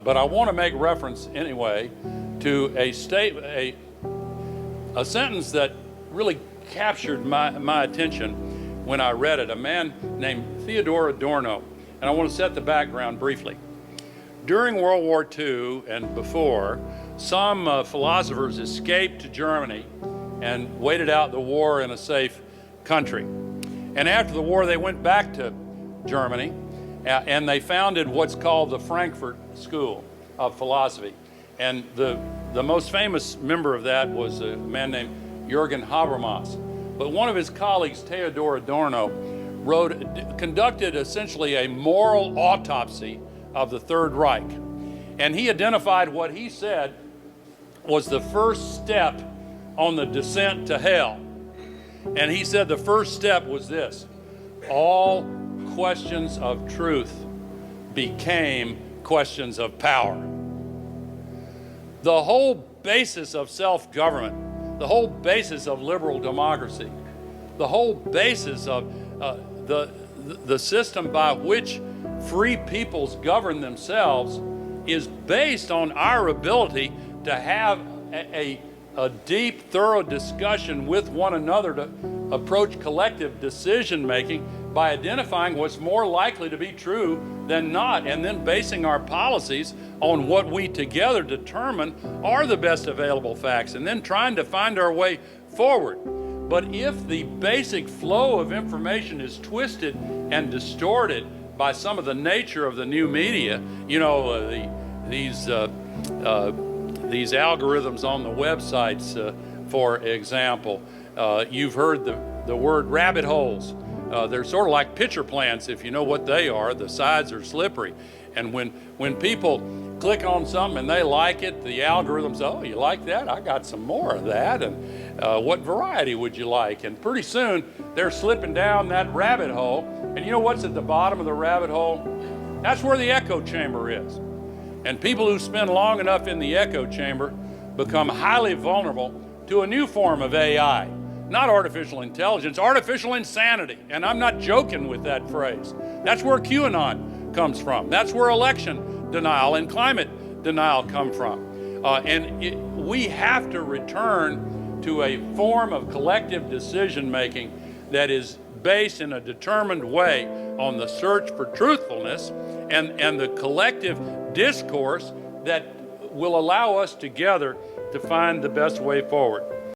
But I want to make reference anyway to a sentence that really captured my attention when I read it. A man named Theodore Adorno, and I want to set the background briefly. During World War II and before, some philosophers escaped to Germany and waited out the war in a safe country. And after the war, they went back to Germany and they founded what's called the Frankfurt School of Philosophy. And the most famous member of that was a man named Jürgen Habermas. But one of his colleagues, Theodor Adorno, conducted essentially a moral autopsy of the Third Reich. And he identified what he said was the first step on the descent to hell. And he said the first step was this: all questions of truth became questions of power. The whole basis of self-government, the whole basis of liberal democracy, the whole basis of the system by which free peoples govern themselves is based on our ability to have a deep, thorough discussion with one another to approach collective decision-making by identifying what's more likely to be true than not, and then basing our policies on what we together determine are the best available facts, and then trying to find our way forward. But if the basic flow of information is twisted and distorted by some of the nature of the new media, you know, these algorithms on the websites, for example, you've heard the word rabbit holes. They're sort of like pitcher plants, if you know what they are. The sides are slippery. And when people click on something and they like it, the algorithms, oh, you like that? I got some more of that. And what variety would you like? And pretty soon they're slipping down that rabbit hole. And you know what's at the bottom of the rabbit hole? That's where the echo chamber is. And people who spend long enough in the echo chamber become highly vulnerable to a new form of AI. Not artificial intelligence, artificial insanity. And I'm not joking with that phrase. That's where QAnon comes from. That's where election denial and climate denial come from. We have to return to a form of collective decision-making that is based in a determined way on the search for truthfulness and the collective discourse that will allow us together to find the best way forward.